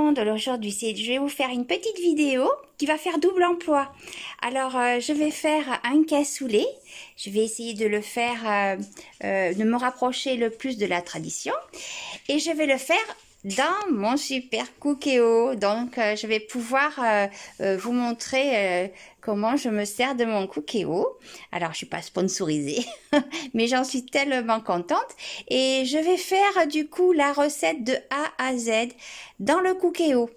monde aujourd'hui, je vais vous faire une petite vidéo qui va faire double emploi. Alors je vais faire un cassoulet, je vais essayer de le faire, de me rapprocher le plus de la tradition et je vais le faire dans mon super Cookéo. Donc je vais pouvoir vous montrer comment je me sers de mon Cookéo. Alors je suis pas sponsorisée mais j'en suis tellement contente et je vais faire du coup la recette de A à Z dans le Cookéo.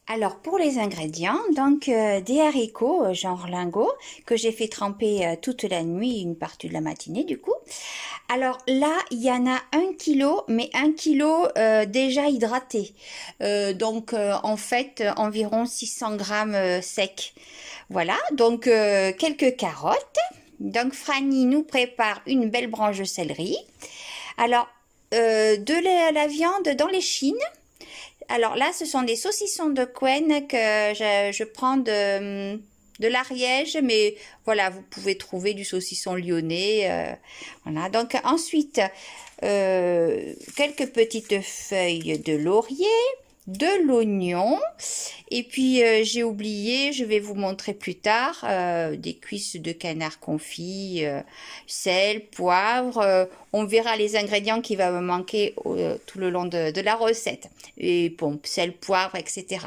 Alors pour les ingrédients, donc des haricots genre lingots que j'ai fait tremper toute la nuit, une partie de la matinée du coup. Alors là, il y en a 1 kilo, mais 1 kilo déjà hydraté. Donc en fait environ 600 grammes secs. Voilà, donc quelques carottes. Donc Franny nous prépare une belle branche de céleri. Alors de la viande dans l'échine. Alors là, ce sont des saucissons de Coën que je prends de l'Ariège, mais voilà, vous pouvez trouver du saucisson lyonnais. Voilà. Donc ensuite, quelques petites feuilles de laurier, de l'oignon, et puis j'ai oublié, je vais vous montrer plus tard, des cuisses de canard confit, sel, poivre, on verra les ingrédients qui vont me manquer tout le long de la recette, et bon, sel, poivre, etc.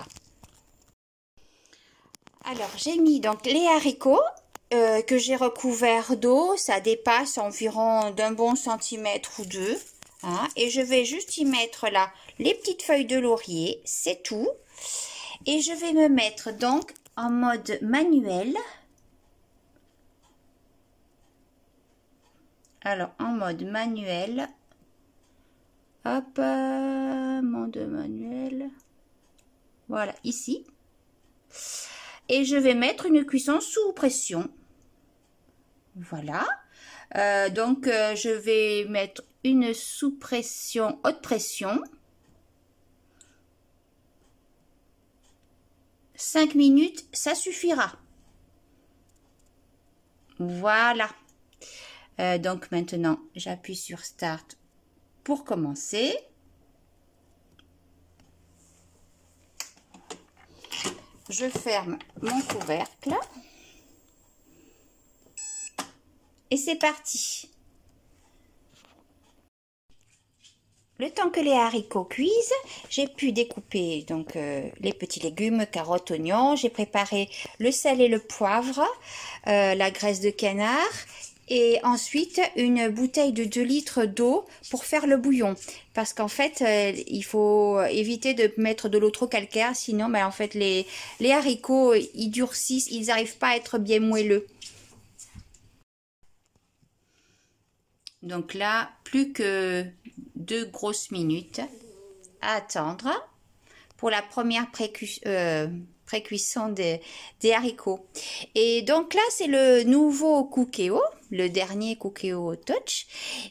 Alors j'ai mis donc les haricots que j'ai recouverts d'eau, ça dépasse environ d'un bon centimètre ou deux. Hein, et je vais juste y mettre là les petites feuilles de laurier, c'est tout. Et je vais me mettre donc en mode manuel. Alors en mode manuel, hop, mode manuel, voilà ici. Et je vais mettre une cuisson sous pression. Voilà. Donc je vais mettre une sous pression, haute pression. 5 minutes, ça suffira. Voilà. Donc maintenant, j'appuie sur Start pour commencer. Je ferme mon couvercle. Et c'est parti. Le temps que les haricots cuisent, j'ai pu découper donc les petits légumes, carottes, oignons. J'ai préparé le sel et le poivre, la graisse de canard et ensuite une bouteille de 2 litres d'eau pour faire le bouillon. Parce qu'en fait, il faut éviter de mettre de l'eau trop calcaire, sinon en fait les haricots ils durcissent, ils n'arrivent pas à être bien moelleux. Donc là, plus que 2 grosses minutes à attendre pour la première précuisson des haricots. Et donc là, c'est le nouveau Cookéo, le dernier Cookéo Touch,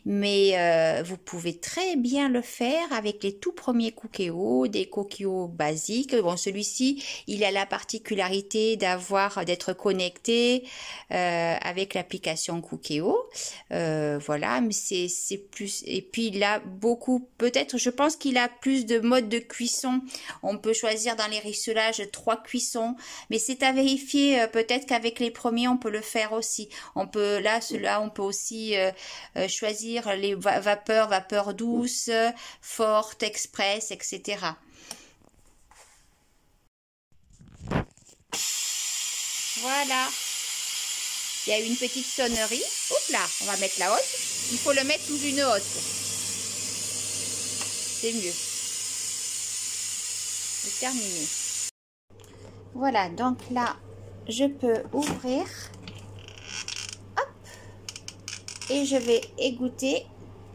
mais vous pouvez très bien le faire avec les tout premiers Cookéo, des Cookéo basiques. Bon, celui-ci, il a la particularité d'être connecté avec l'application Cookéo. Voilà, mais c'est plus, et puis il a beaucoup, peut-être, je pense qu'il a plus de modes de cuisson. On peut choisir dans les rissolages 3 cuissons, mais c'est à vérifier. Peut-être qu'avec les premiers on peut le faire aussi. On peut là, on peut aussi choisir les vapeur douce, forte, express, etc. Voilà. Il y a une petite sonnerie. Oups là, on va mettre la haute. Il faut le mettre sous une haute. C'est mieux. C'est terminé. Voilà, donc là, je peux ouvrir. Hop. Et je vais égoutter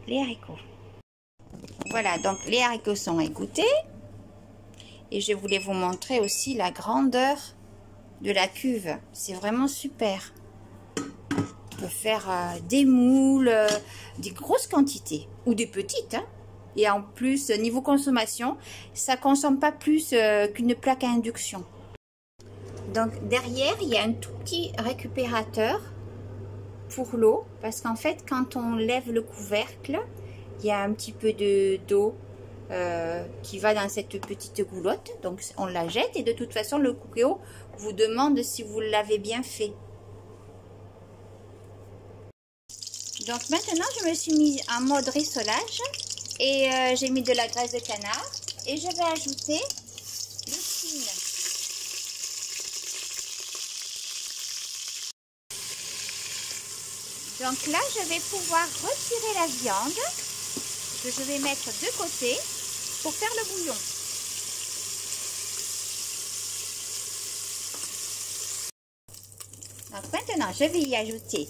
les haricots. Voilà, donc les haricots sont égouttés. Et je voulais vous montrer aussi la grandeur de la cuve. C'est vraiment super. On peut faire des moules, des grosses quantités ou des petites. Hein. Et en plus, niveau consommation, ça ne consomme pas plus qu'une plaque à induction. Donc derrière, il y a un tout petit récupérateur pour l'eau. Parce qu'en fait, quand on lève le couvercle, il y a un petit peu d'eau qui va dans cette petite goulotte. Donc on la jette et de toute façon le Cookéo vous demande si vous l'avez bien fait. Donc maintenant je me suis mise en mode rissolage et j'ai mis de la graisse de canard et je vais ajouter le thym. Donc là je vais pouvoir retirer la viande que je vais mettre de côté pour faire le bouillon. Donc maintenant je vais y ajouter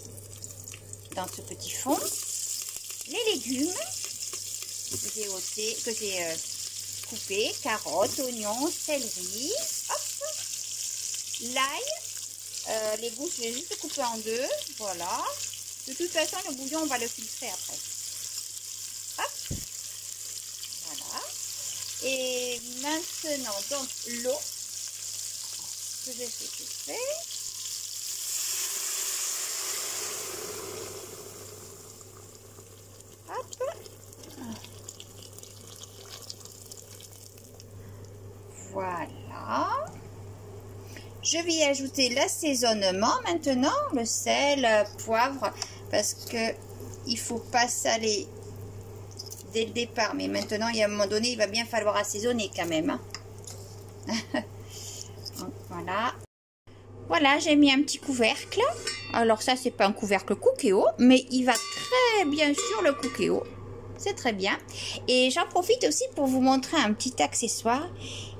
dans ce petit fond les légumes que j'ai coupés, carottes, oignons, céleri, l'ail, les gousses je vais juste couper en deux, voilà. De toute façon le bouillon on va le filtrer après. Hop, voilà. Et maintenant donc l'eau que je vais chauffer. Voilà. Je vais y ajouter l'assaisonnement maintenant, le sel, poivre, parce que il faut pas saler dès le départ. Mais maintenant, il y a un moment donné, il va bien falloir assaisonner quand même. Hein. Donc, voilà. Voilà, j'ai mis un petit couvercle. Alors ça, c'est pas un couvercle Cookéo, mais il va très bien sur le Cookéo. C'est très bien. Et j'en profite aussi pour vous montrer un petit accessoire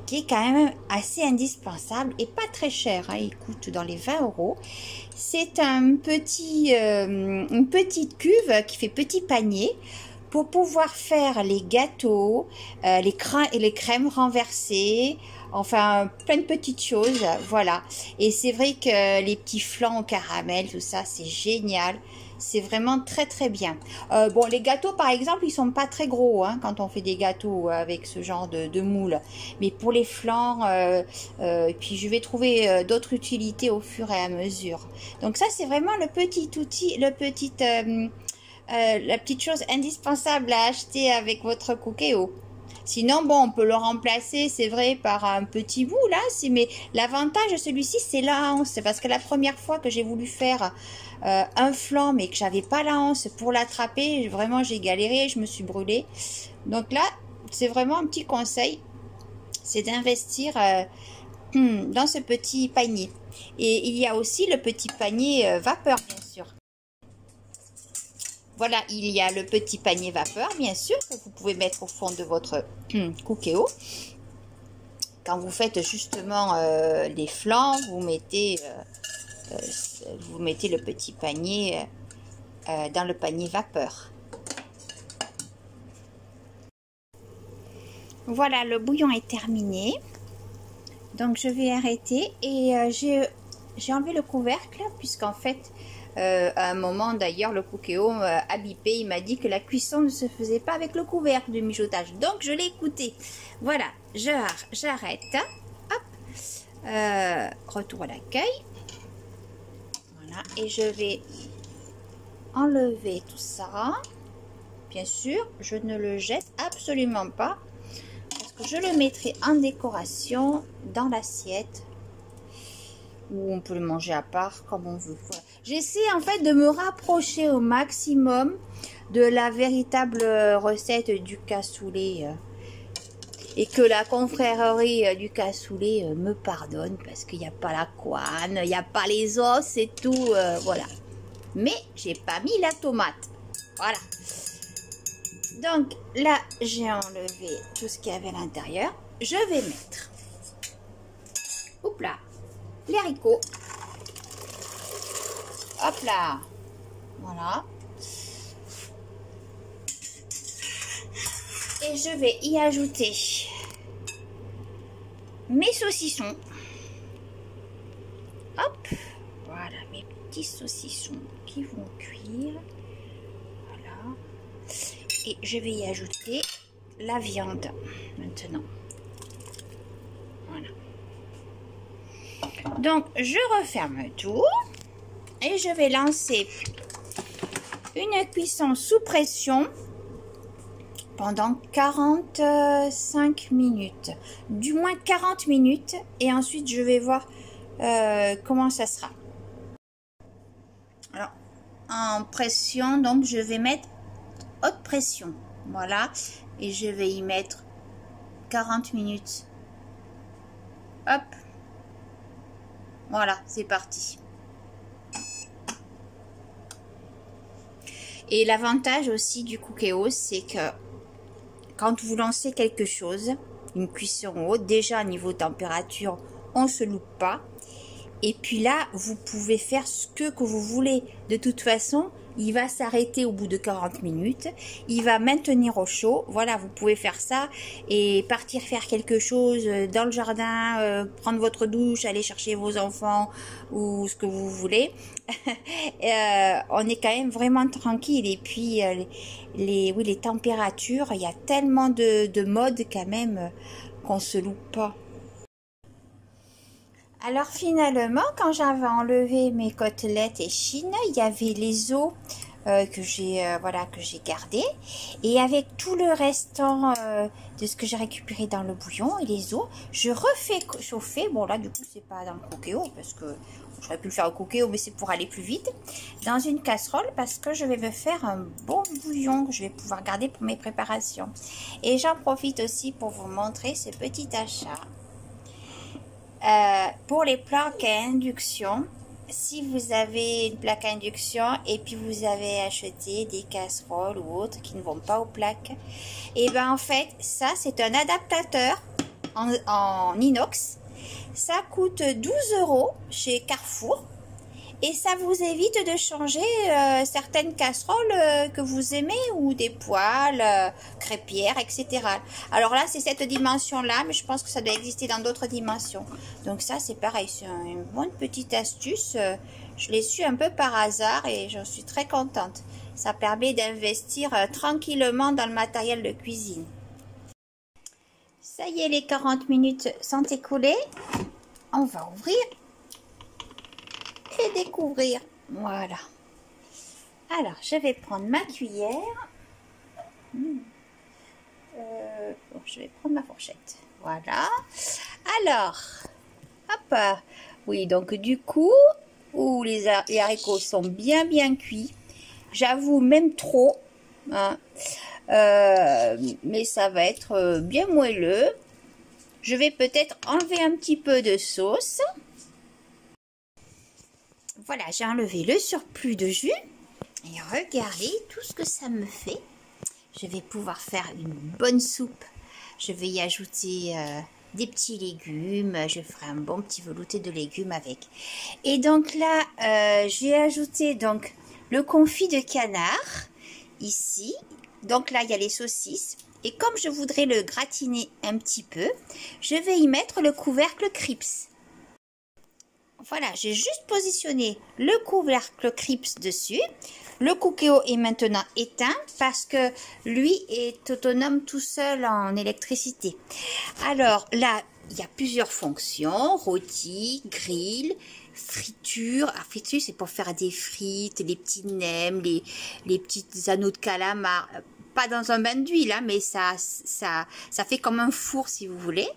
qui est quand même assez indispensable et pas très cher. Hein. Il coûte dans les 20 €. C'est un petit, une petite cuve qui fait petit panier pour pouvoir faire les gâteaux, les crèmes renversées, enfin plein de petites choses, voilà. Et c'est vrai que les petits flancs au caramel, tout ça, c'est génial. C'est vraiment très très bien. Bon, les gâteaux par exemple, ils sont pas très gros hein, quand on fait des gâteaux avec ce genre de moule. Mais pour les flancs, puis je vais trouver d'autres utilités au fur et à mesure. Donc ça, c'est vraiment le petit outil, la petite chose indispensable à acheter avec votre Cookéo. Sinon, bon, on peut le remplacer, c'est vrai, par un petit bout, là. Mais l'avantage de celui-ci, c'est la hanse. C'est parce que la première fois que j'ai voulu faire un flanc, mais que j'avais pas la hanse pour l'attraper, vraiment, j'ai galéré, je me suis brûlée. Donc là, c'est vraiment un petit conseil, c'est d'investir dans ce petit panier. Et il y a aussi le petit panier vapeur, bien sûr. Voilà, il y a le petit panier vapeur, bien sûr, que vous pouvez mettre au fond de votre Cookéo. Quand vous faites justement les flancs, vous mettez le petit panier dans le panier vapeur. Voilà, le bouillon est terminé. Donc, je vais arrêter et j'ai enlevé le couvercle, puisqu'en fait... à un moment d'ailleurs le Cookéo a bipé, il m'a dit que la cuisson ne se faisait pas avec le couvercle de mijotage, donc je l'ai écouté. Voilà, j'arrête, hop, retour à l'accueil, voilà, et je vais enlever tout ça. Bien sûr, je ne le jette absolument pas, parce que je le mettrai en décoration dans l'assiette, ou on peut le manger à part comme on veut. Voilà. J'essaie en fait de me rapprocher au maximum de la véritable recette du cassoulet et que la confrérie du cassoulet me pardonne, parce qu'il n'y a pas la couenne, il n'y a pas les os et tout, voilà. Mais j'ai pas mis la tomate, voilà. Donc là, j'ai enlevé tout ce qu'il y avait à l'intérieur. Je vais mettre, hop là, les haricots. Hop là, voilà. Et je vais y ajouter mes saucissons. Hop, voilà mes petits saucissons qui vont cuire. Voilà. Et je vais y ajouter la viande maintenant. Voilà. Donc, je referme tout. Et je vais lancer une cuisson sous pression pendant 45 minutes. Du moins 40 minutes. Et ensuite, je vais voir comment ça sera. Alors, en pression, donc je vais mettre haute pression. Voilà. Et je vais y mettre 40 minutes. Hop. Voilà, c'est parti. Et l'avantage aussi du Cookéo, c'est que quand vous lancez quelque chose, une cuisson haute, déjà niveau température, on ne se loupe pas. Et puis là, vous pouvez faire ce que vous voulez. De toute façon, il va s'arrêter au bout de 40 minutes. Il va maintenir au chaud. Voilà, vous pouvez faire ça et partir faire quelque chose dans le jardin, prendre votre douche, aller chercher vos enfants ou ce que vous voulez. On est quand même vraiment tranquille. Et puis, les températures, il y a tellement de modes quand même qu'on se loupe pas. Alors finalement, quand j'avais enlevé mes côtelettes échine, il y avait les os que j'ai gardés, et avec tout le restant de ce que j'ai récupéré dans le bouillon et les os, je refais chauffer. Bon là du coup c'est pas dans le Cookéo parce que j'aurais pu le faire au Cookéo, mais c'est pour aller plus vite, dans une casserole parce que je vais me faire un bon bouillon que je vais pouvoir garder pour mes préparations. Et j'en profite aussi pour vous montrer ce petit achat. Pour les plaques à induction, si vous avez une plaque à induction et puis vous avez acheté des casseroles ou autres qui ne vont pas aux plaques, et ben en fait ça c'est un adaptateur en inox. Ça coûte 12 € chez Carrefour. Et ça vous évite de changer certaines casseroles que vous aimez ou des poêles, crêpières, etc. Alors là, c'est cette dimension-là, mais je pense que ça doit exister dans d'autres dimensions. Donc ça, c'est pareil, c'est une bonne petite astuce. Je l'ai su un peu par hasard et j'en suis très contente. Ça permet d'investir tranquillement dans le matériel de cuisine. Ça y est, les 40 minutes sont écoulées. On va ouvrir et découvrir. Voilà. Alors, je vais prendre ma cuillère. Bon, je vais prendre ma fourchette. Voilà. Alors, hop. Oui, donc du coup, les haricots sont bien cuits. J'avoue, même trop. Hein. Mais ça va être bien moelleux. Je vais peut-être enlever un petit peu de sauce. Voilà, j'ai enlevé le surplus de jus. Et regardez tout ce que ça me fait. Je vais pouvoir faire une bonne soupe. Je vais y ajouter des petits légumes. Je ferai un bon petit velouté de légumes avec. Et donc là, j'ai ajouté donc le confit de canard. Ici. Donc là, il y a les saucisses. Et comme je voudrais le gratiner un petit peu, je vais y mettre le couvercle Crips. Voilà, j'ai juste positionné le couvercle Crips dessus. Le Cookéo est maintenant éteint parce que lui est autonome tout seul en électricité. Alors là, il y a plusieurs fonctions, rôti, grill, friture. Alors, friture, c'est pour faire des frites, les petits nems, les petits anneaux de calamar. Pas dans un bain d'huile, hein, mais ça fait comme un four si vous voulez.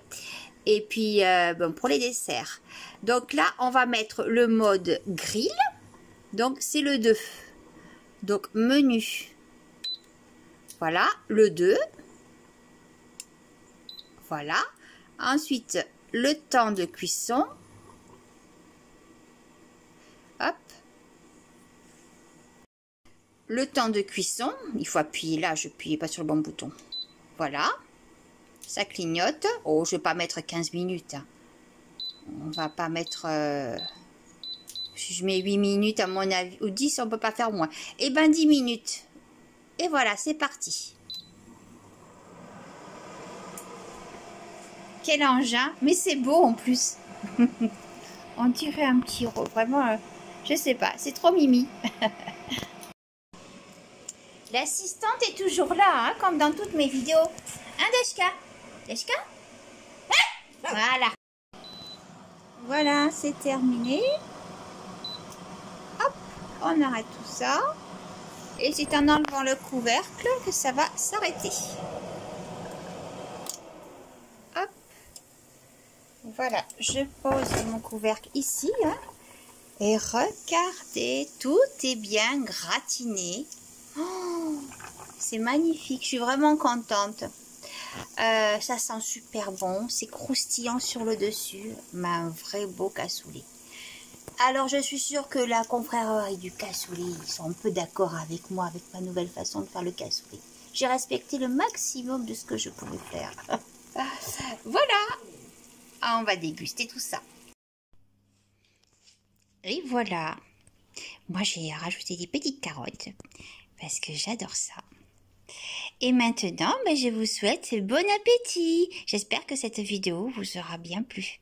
Et puis, bon, pour les desserts. Donc là, on va mettre le mode grill. Donc, c'est le 2. Donc, menu. Voilà, le 2. Voilà. Ensuite, le temps de cuisson. Hop. Le temps de cuisson. Il faut appuyer là, je n'appuie pas sur le bon bouton. Voilà. Ça clignote. Oh, je ne vais pas mettre 15 minutes. Hein. On va pas mettre... si je mets 8 minutes à mon avis, ou 10, on ne peut pas faire moins. Et ben 10 minutes. Et voilà, c'est parti. Quel engin. Mais c'est beau en plus. On dirait un petit rôle. Vraiment, je sais pas. C'est trop mimi. L'assistante est toujours là, hein, comme dans toutes mes vidéos. Hein, Deshka? Deshka? Voilà. Voilà, c'est terminé. Hop, on arrête tout ça. Et c'est en enlevant le couvercle que ça va s'arrêter. Voilà, je pose mon couvercle ici. Hein, et regardez, tout est bien gratiné. Oh, c'est magnifique, je suis vraiment contente. Ça sent super bon, c'est croustillant sur le dessus, mais un vrai beau cassoulet. Alors je suis sûre que la confrérie du cassoulet, ils sont un peu d'accord avec moi, avec ma nouvelle façon de faire le cassoulet. J'ai respecté le maximum de ce que je pouvais faire. Voilà, on va déguster tout ça. Et voilà, moi j'ai rajouté des petites carottes parce que j'adore ça. Et maintenant, je vous souhaite bon appétit. J'espère que cette vidéo vous aura bien plu.